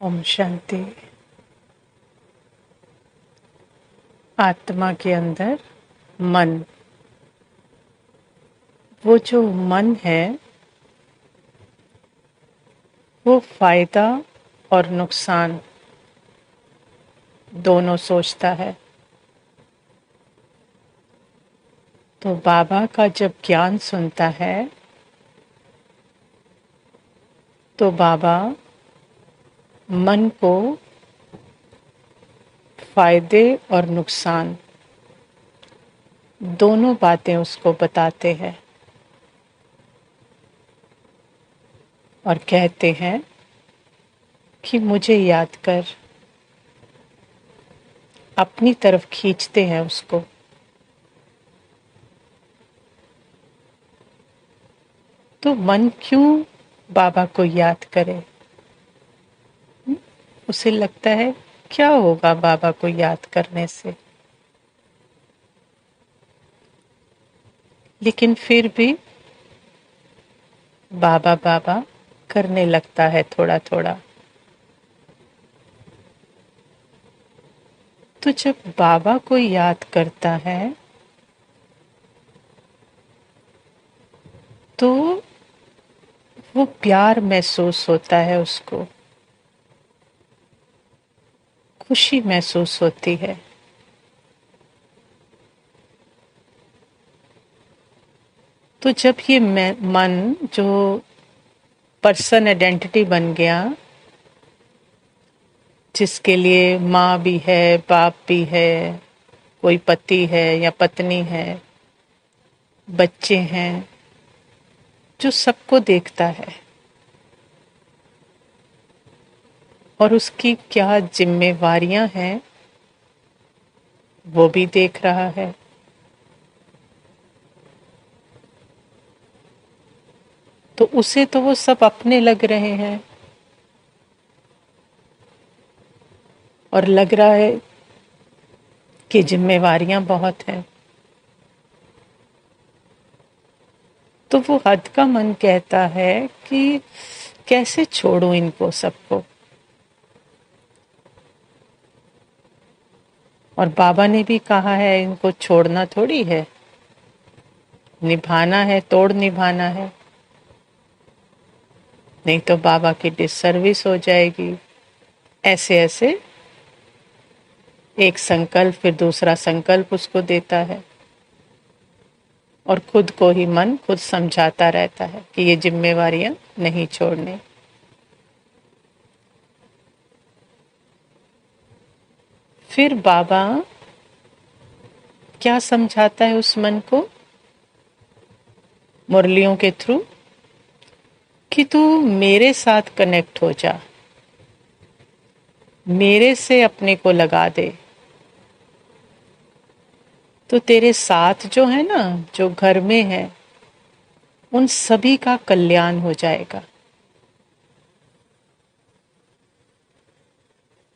ओम शांति। आत्मा के अंदर मन, वो जो मन है वो फायदा और नुकसान दोनों सोचता है। तो बाबा का जब ज्ञान सुनता है तो बाबा मन को फायदे और नुकसान दोनों बातें उसको बताते हैं और कहते हैं कि मुझे याद कर। अपनी तरफ खींचते हैं उसको। तो मन क्यों बाबा को याद करे? उसे लगता है क्या होगा बाबा को याद करने से, लेकिन फिर भी बाबा बाबा करने लगता है थोड़ा थोड़ा। तो जब बाबा को याद करता है तो वो प्यार महसूस होता है, उसको खुशी महसूस होती है। तो जब ये मन जो पर्सन आइडेंटिटी बन गया, जिसके लिए माँ भी है, बाप भी है, कोई पति है या पत्नी है, बच्चे हैं, जो सबको देखता है और उसकी क्या जिम्मेवारियां हैं वो भी देख रहा है। तो उसे तो वो सब अपने लग रहे हैं और लग रहा है कि जिम्मेवारियां बहुत हैं। तो वो हद का मन कहता है कि कैसे छोड़ूं इनको सबको। और बाबा ने भी कहा है इनको छोड़ना थोड़ी है, निभाना है, तोड़ निभाना है, नहीं तो बाबा की डिससर्विस हो जाएगी। ऐसे ऐसे एक संकल्प फिर दूसरा संकल्प उसको देता है और खुद को ही मन खुद समझाता रहता है कि ये जिम्मेवारियां नहीं छोड़ने। फिर बाबा क्या समझाता है उस मन को मुरलियों के थ्रू कि तू मेरे साथ कनेक्ट हो जा, मेरे से अपने को लगा दे। तो तेरे साथ जो है ना, जो घर में है, उन सभी का कल्याण हो जाएगा।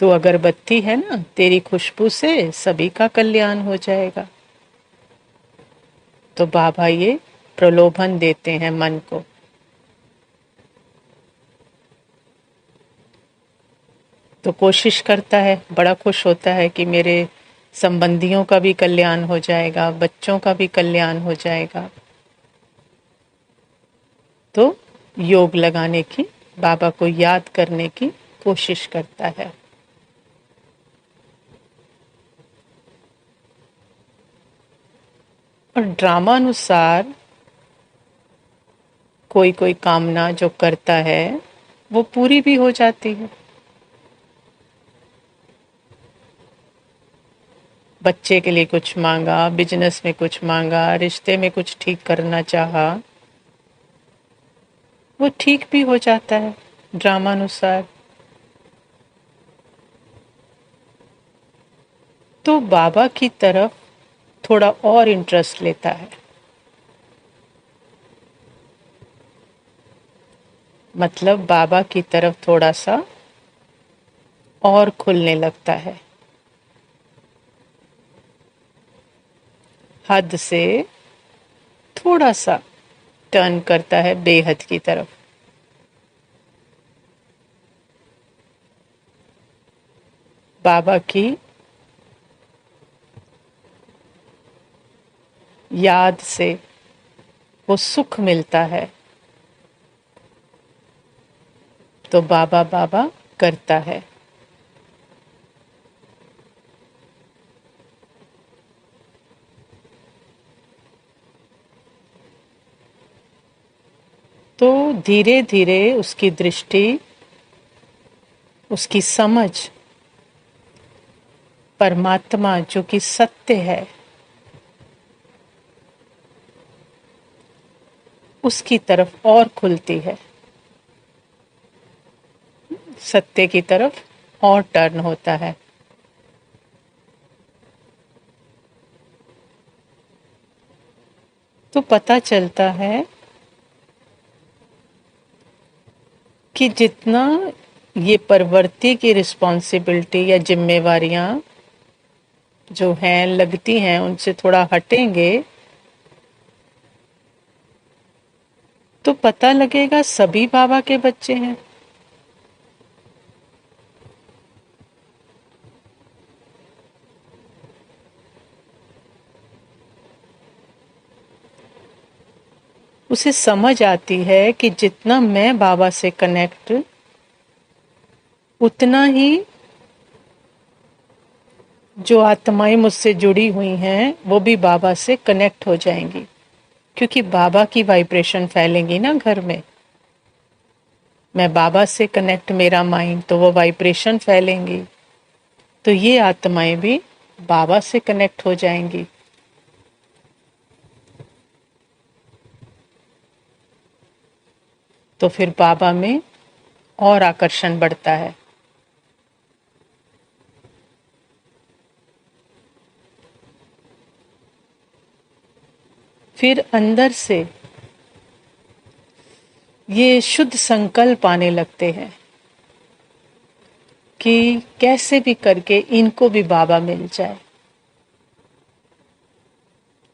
तो अगरबत्ती है ना, तेरी खुशबू से सभी का कल्याण हो जाएगा। तो बाबा ये प्रलोभन देते हैं मन को। तो कोशिश करता है, बड़ा खुश होता है कि मेरे संबंधियों का भी कल्याण हो जाएगा, बच्चों का भी कल्याण हो जाएगा। तो योग लगाने की, बाबा को याद करने की कोशिश करता है। और ड्रामा अनुसार कोई कोई कामना जो करता है वो पूरी भी हो जाती है। बच्चे के लिए कुछ मांगा, बिजनेस में कुछ मांगा, रिश्ते में कुछ ठीक करना चाहा, वो ठीक भी हो जाता है ड्रामा अनुसार। तो बाबा की तरफ थोड़ा और इंटरेस्ट लेता है, मतलब बाबा की तरफ थोड़ा सा और खुलने लगता है, हद से थोड़ा सा टर्न करता है बेहद की तरफ। बाबा की याद से वो सुख मिलता है, तो बाबा बाबा करता है। तो धीरे धीरे उसकी दृष्टि, उसकी समझ परमात्मा जो कि सत्य है उसकी तरफ और खुलती है, सत्य की तरफ और टर्न होता है। तो पता चलता है कि जितना ये प्रवृत्ति की रिस्पॉन्सिबिलिटी या जिम्मेवारियां जो हैं लगती हैं उनसे थोड़ा हटेंगे तो पता लगेगा सभी बाबा के बच्चे हैं। उसे समझ आती है कि जितना मैं बाबा से कनेक्ट, उतना ही जो आत्माएं मुझसे जुड़ी हुई हैं वो भी बाबा से कनेक्ट हो जाएंगी, क्योंकि बाबा की वाइब्रेशन फैलेंगी ना घर में। मैं बाबा से कनेक्ट, मेरा माइंड, तो वो वाइब्रेशन फैलेंगी, तो ये आत्माएं भी बाबा से कनेक्ट हो जाएंगी। तो फिर बाबा में और आकर्षण बढ़ता है। फिर अंदर से ये शुद्ध संकल्प आने लगते हैं कि कैसे भी करके इनको भी बाबा मिल जाए।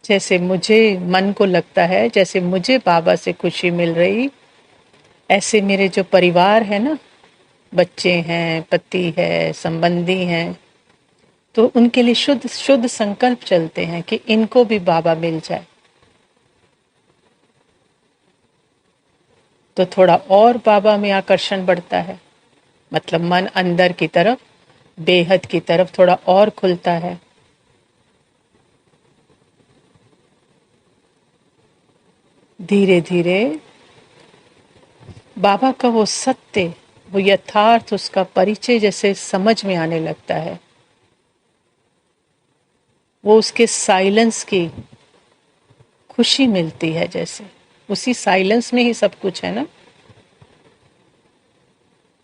जैसे मुझे मन को लगता है जैसे मुझे बाबा से खुशी मिल रही, ऐसे मेरे जो परिवार है ना, बच्चे हैं, पति है, संबंधी हैं, तो उनके लिए शुद्ध शुद्ध संकल्प चलते हैं कि इनको भी बाबा मिल जाए। तो थोड़ा और बाबा में आकर्षण बढ़ता है, मतलब मन अंदर की तरफ, बेहद की तरफ थोड़ा और खुलता है। धीरे धीरे बाबा का वो सत्य, वो यथार्थ, उसका परिचय जैसे समझ में आने लगता है। वो उसके साइलेंस की खुशी मिलती है, जैसे उसी साइलेंस में ही सब कुछ है ना।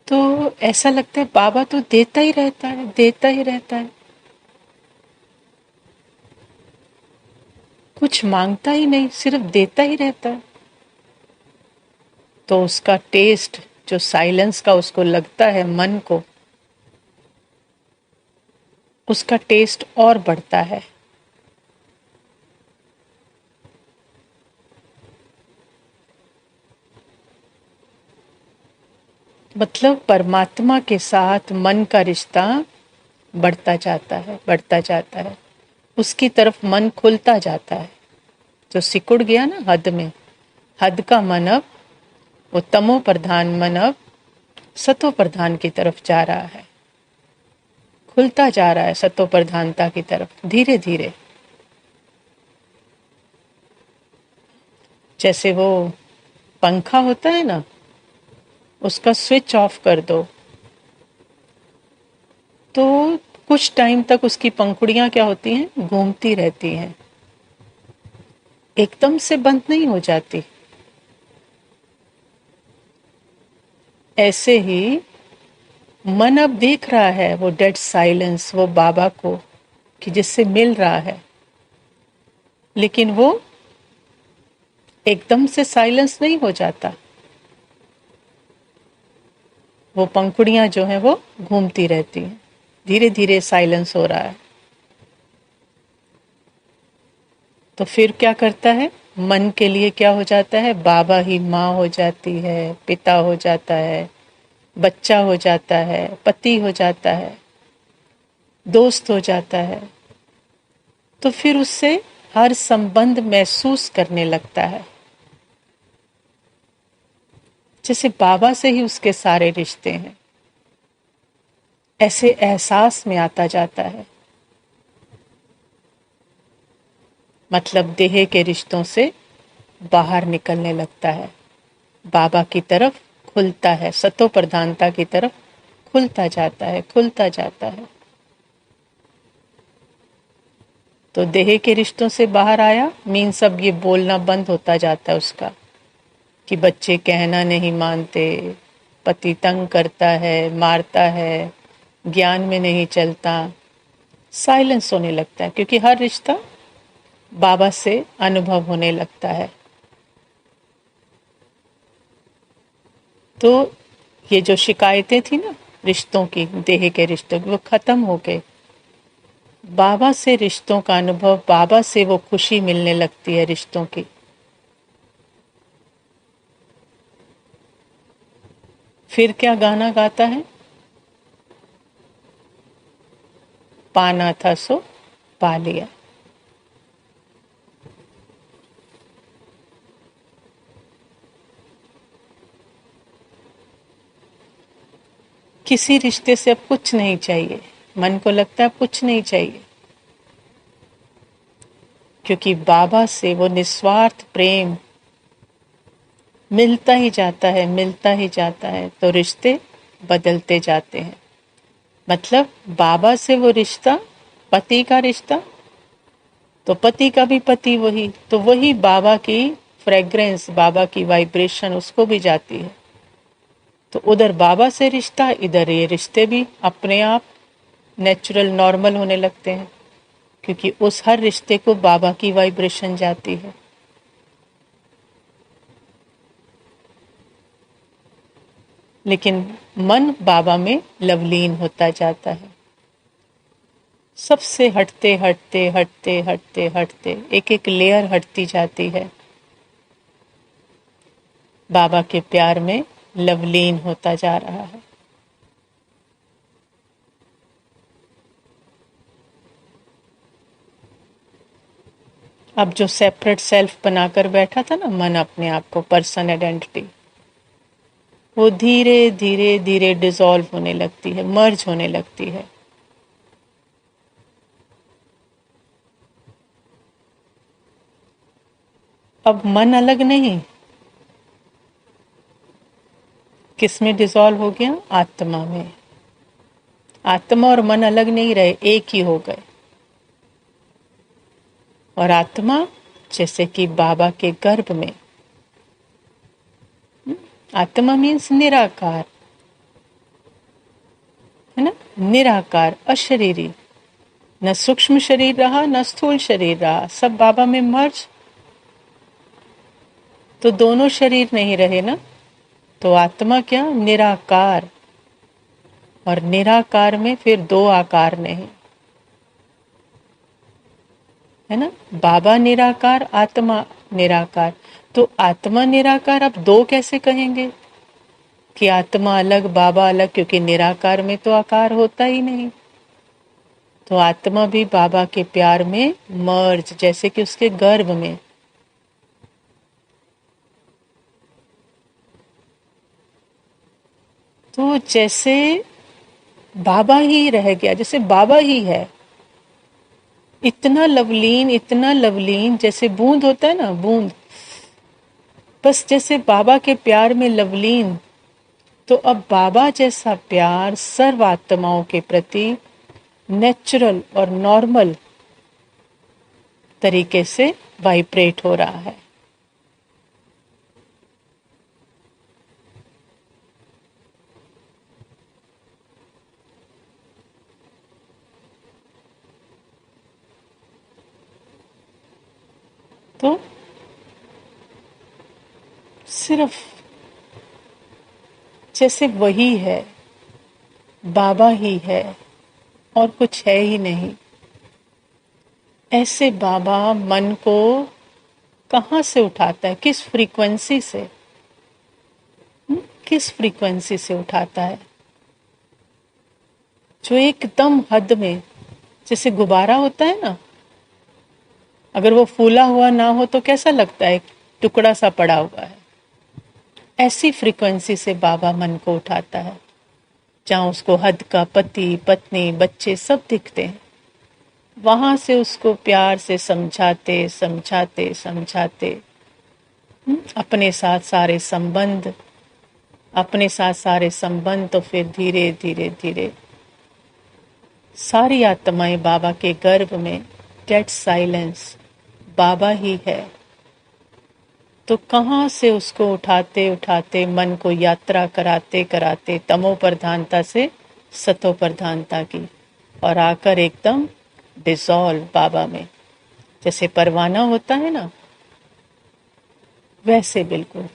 तो ऐसा लगता है बाबा तो देता ही रहता है, देता ही रहता है, कुछ मांगता ही नहीं, सिर्फ देता ही रहता है। तो उसका टेस्ट जो साइलेंस का उसको लगता है मन को, उसका टेस्ट और बढ़ता है। मतलब परमात्मा के साथ मन का रिश्ता बढ़ता जाता है, बढ़ता जाता है, उसकी तरफ मन खुलता जाता है। जो सिकुड़ गया ना हद में, हद का मन अब, वो तमो प्रधान मन अब सतो प्रधान की तरफ जा रहा है, खुलता जा रहा है सतो प्रधानता की तरफ धीरे धीरे। जैसे वो पंखा होता है ना, उसका स्विच ऑफ कर दो तो कुछ टाइम तक उसकी पंखुड़ियां क्या होती हैं, घूमती रहती हैं, एकदम से बंद नहीं हो जाती। ऐसे ही मन अब देख रहा है वो डेड साइलेंस, वो बाबा को कि जिससे मिल रहा है, लेकिन वो एकदम से साइलेंस नहीं हो जाता। वो पंखुड़ियां जो हैं वो घूमती रहती हैं, धीरे धीरे साइलेंस हो रहा है। तो फिर क्या करता है, मन के लिए क्या हो जाता है, बाबा ही माँ हो जाती है, पिता हो जाता है, बच्चा हो जाता है, पति हो जाता है। दोस्त हो जाता है, तो फिर उससे हर संबंध महसूस करने लगता है, जैसे बाबा से ही उसके सारे रिश्ते हैं, ऐसे एहसास में आता जाता है। मतलब देह के रिश्तों से बाहर निकलने लगता है, बाबा की तरफ खुलता है, सतो प्रधानता की तरफ खुलता जाता है, खुलता जाता है। तो देह के रिश्तों से बाहर आया मीन सब ये बोलना बंद होता जाता है उसका, कि बच्चे कहना नहीं मानते, पति तंग करता है, मारता है, ज्ञान में नहीं चलता। साइलेंस होने लगता है, क्योंकि हर रिश्ता बाबा से अनुभव होने लगता है। तो ये जो शिकायतें थी ना रिश्तों की, देह के रिश्तों की, वो खत्म हो गए। बाबा से रिश्तों का अनुभव, बाबा से वो खुशी मिलने लगती है रिश्तों की। फिर क्या गाना गाता है? पाना था सो पा लिया। किसी रिश्ते से अब कुछ नहीं चाहिए, मन को लगता है कुछ नहीं चाहिए, क्योंकि बाबा से वो निस्वार्थ प्रेम मिलता ही जाता है, मिलता ही जाता है। तो रिश्ते बदलते जाते हैं। मतलब बाबा से वो रिश्ता, पति का रिश्ता, तो पति का भी पति वही, तो वही बाबा की फ्रेग्रेंस, बाबा की वाइब्रेशन उसको भी जाती है। तो उधर बाबा से रिश्ता, इधर ये रिश्ते भी अपने आप नेचुरल नॉर्मल होने लगते हैं, क्योंकि उस हर रिश्ते को बाबा की वाइब्रेशन जाती है। लेकिन मन बाबा में लवलीन होता जाता है, सबसे हटते हटते हटते हटते हटते एक एक लेयर हटती जाती है, बाबा के प्यार में लवलीन होता जा रहा है। अब जो सेपरेट सेल्फ बनाकर बैठा था ना मन, अपने आप को पर्सन आइडेंटिटी, वो धीरे धीरे धीरे डिसॉल्व होने लगती है, मर्ज होने लगती है। अब मन अलग नहीं, किस में डिसॉल्व हो गया? आत्मा में। आत्मा और मन अलग नहीं रहे, एक ही हो गए। और आत्मा जैसे कि बाबा के गर्भ में, आत्मा मीन्स निराकार, है ना, निराकार, अशरीरी, न सूक्ष्म शरीर रहा न स्थूल शरीर रहा, सब बाबा में मर्ज। तो दोनों शरीर नहीं रहे ना, तो आत्मा क्या? निराकार। और निराकार में फिर दो आकार नहीं, है ना, बाबा निराकार, आत्मा निराकार। तो आत्मा निराकार, अब दो कैसे कहेंगे कि आत्मा अलग बाबा अलग, क्योंकि निराकार में तो आकार होता ही नहीं। तो आत्मा भी बाबा के प्यार में मर्ज, जैसे कि उसके गर्भ में। तो जैसे बाबा ही रह गया, जैसे बाबा ही है, इतना लवलीन, इतना लवलीन, जैसे बूंद होता है ना, बूंद, बस जैसे बाबा के प्यार में लवलीन। तो अब बाबा जैसा प्यार सर्व आत्माओं के प्रति नेचुरल और नॉर्मल तरीके से वाइब्रेट हो रहा है। तो सिर्फ जैसे वही है, बाबा ही है और कुछ है ही नहीं, ऐसे बाबा मन को कहाँ से उठाता है, किस फ्रीक्वेंसी से, किस फ्रीक्वेंसी से उठाता है? जो एकदम हद में जैसे गुब्बारा होता है ना, अगर वो फूला हुआ ना हो तो कैसा लगता है, टुकड़ा सा पड़ा हुआ है। ऐसी फ्रीक्वेंसी से बाबा मन को उठाता है, जहाँ उसको हद का पति पत्नी बच्चे सब दिखते हैं, वहां से उसको प्यार से समझाते समझाते समझाते अपने साथ सारे संबंध, अपने साथ सारे संबंध, तो फिर धीरे धीरे धीरे सारी आत्माएं बाबा के गर्भ में, डेड साइलेंस, बाबा ही है। तो कहाँ से उसको उठाते उठाते मन को यात्रा कराते कराते तमो प्रधानता से सतो प्रधानता की, और आकर एकदम डिसॉल्व बाबा में, जैसे परवाना होता है ना, वैसे बिल्कुल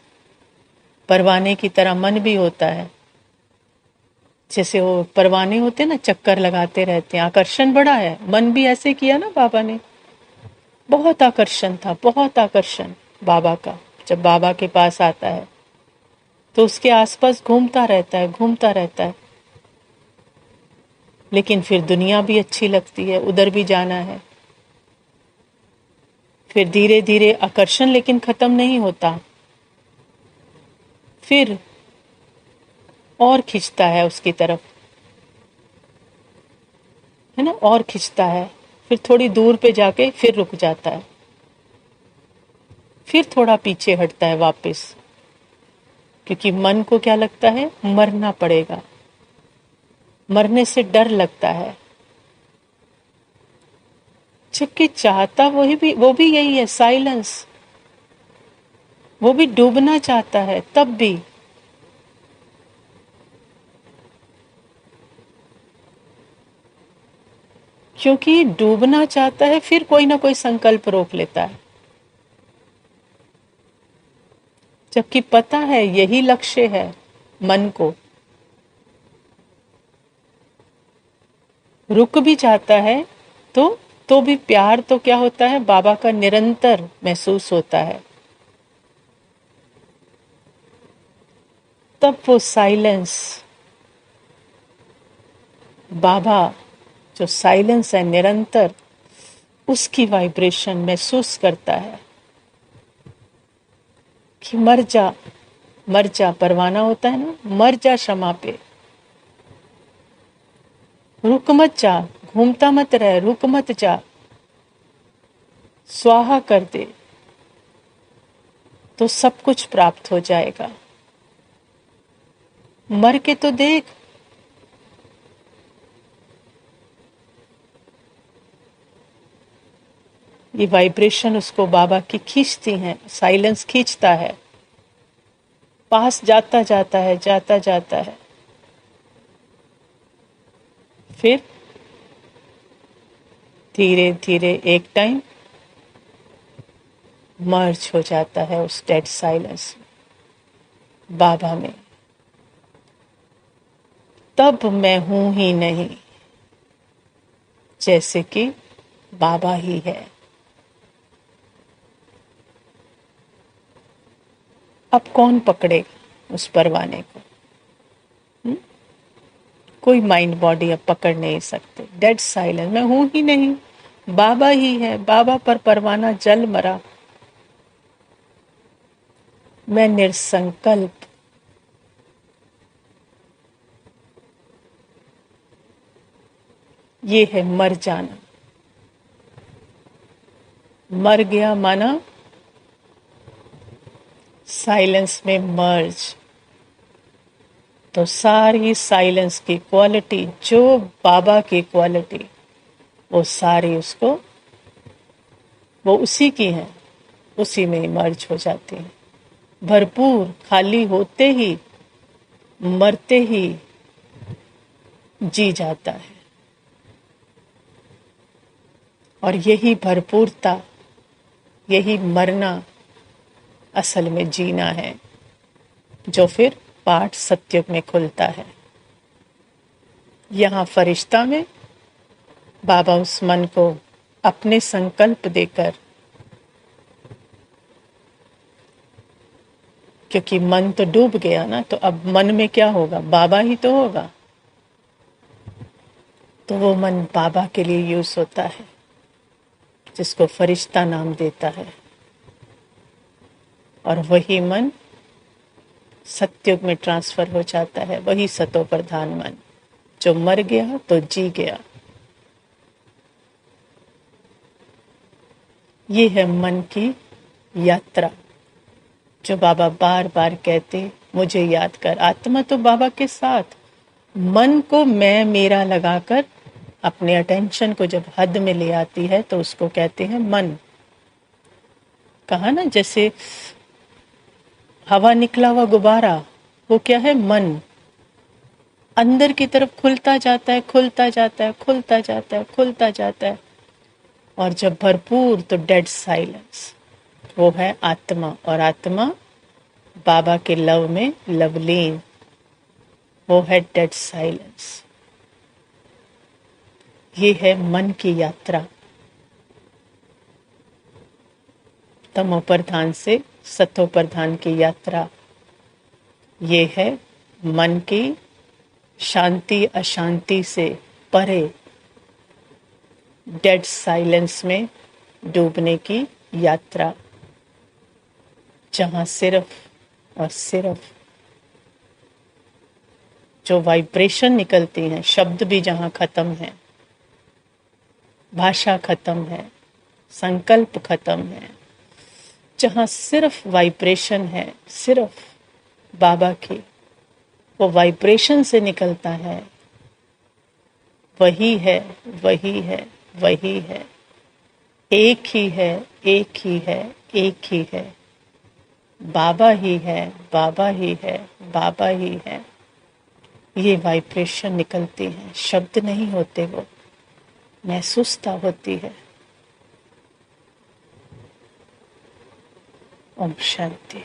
परवाने की तरह मन भी होता है। जैसे वो परवाने होते हैं ना, चक्कर लगाते रहते हैं, आकर्षण बड़ा है, मन भी ऐसे किया ना बाबा ने। बहुत आकर्षण था, बहुत आकर्षण बाबा का। जब बाबा के पास आता है तो उसके आसपास घूमता रहता है, घूमता रहता है। लेकिन फिर दुनिया भी अच्छी लगती है, उधर भी जाना है। फिर धीरे धीरे आकर्षण लेकिन खत्म नहीं होता, फिर और खिंचता है उसकी तरफ, है ना, और खिंचता है। फिर थोड़ी दूर पे जाके फिर रुक जाता है, फिर थोड़ा पीछे हटता है वापस, क्योंकि मन को क्या लगता है, मरना पड़ेगा, मरने से डर लगता है। जबकि चाहता वो भी यही है, साइलेंस। वो भी डूबना चाहता है तब भी। क्योंकि डूबना चाहता है, फिर कोई ना कोई संकल्प रोक लेता है, जबकि पता है यही लक्ष्य है मन को। रुक भी जाता है तो भी प्यार तो क्या होता है, बाबा का निरंतर महसूस होता है। तब वो साइलेंस, बाबा जो साइलेंस है निरंतर, उसकी वाइब्रेशन महसूस करता है कि मर जा, मर जा। परवाना होता है ना, मर जा क्षमा पे, रुक मत जा, घूमता मत रह, रुक मत जा, स्वाहा कर दे तो सब कुछ प्राप्त हो जाएगा। मर के तो देख, ये वाइब्रेशन उसको बाबा की खींचती हैं, साइलेंस खींचता है, पास जाता जाता है, जाता जाता है। फिर धीरे धीरे एक टाइम मर्ज हो जाता है उस डेड साइलेंस बाबा में। तब मैं हूं ही नहीं, जैसे कि बाबा ही है। अब कौन पकड़ेगा उस परवाने को? कोई माइंड बॉडी अब पकड़ नहीं सकते। डेड साइलेंस, मैं हूं ही नहीं, बाबा ही है। बाबा पर परवाना जल मरा। मैं निसंकल्प, ये है मर जाना। मर गया माना साइलेंस में मर्ज। तो सारी साइलेंस की क्वालिटी, जो बाबा की क्वालिटी, वो सारी उसको, वो उसी की है, उसी में मर्ज हो जाती है। भरपूर, खाली होते ही, मरते ही जी जाता है। और यही भरपूरता, यही मरना असल में जीना है, जो फिर पाठ सत्युग में खुलता है। यहाँ फरिश्ता में बाबा उस मन को अपने संकल्प देकर, क्योंकि मन तो डूब गया ना, तो अब मन में क्या होगा, बाबा ही तो होगा। तो वो मन बाबा के लिए यूज होता है, जिसको फरिश्ता नाम देता है। और वही मन सतयुग में ट्रांसफर हो जाता है, वही सतो प्रधान मन जो मर गया तो जी गया। ये है मन की यात्रा जो बाबा बार बार कहते, मुझे याद कर। आत्मा तो बाबा के साथ, मन को मैं मेरा लगाकर अपने अटेंशन को जब हद में ले आती है तो उसको कहते हैं मन। कहा ना, जैसे हवा निकला हुआ गुब्बारा, वो क्या है? मन। अंदर की तरफ खुलता जाता है, खुलता जाता है, खुलता जाता है, खुलता जाता है, और जब भरपूर तो डेड साइलेंस, वो है आत्मा। और आत्मा बाबा के लव में लवलीन, वो है डेड साइलेंस। ये है मन की यात्रा, तमो प्रधान से सतो प्रधान की यात्रा। ये है मन की शांति अशांति से परे डेड साइलेंस में डूबने की यात्रा, जहां सिर्फ और सिर्फ जो वाइब्रेशन निकलती हैं, शब्द भी जहां खत्म है, भाषा खत्म है, संकल्प खत्म है, जहां सिर्फ वाइब्रेशन है, सिर्फ बाबा की वो वाइब्रेशन से निकलता है, वही है, वही है, वही है, एक ही है, एक ही है, एक ही है, बाबा ही है, बाबा ही है, बाबा ही है। ये वाइब्रेशन निकलती हैं, शब्द नहीं होते, वो महसूसता होती है। ओम शांति।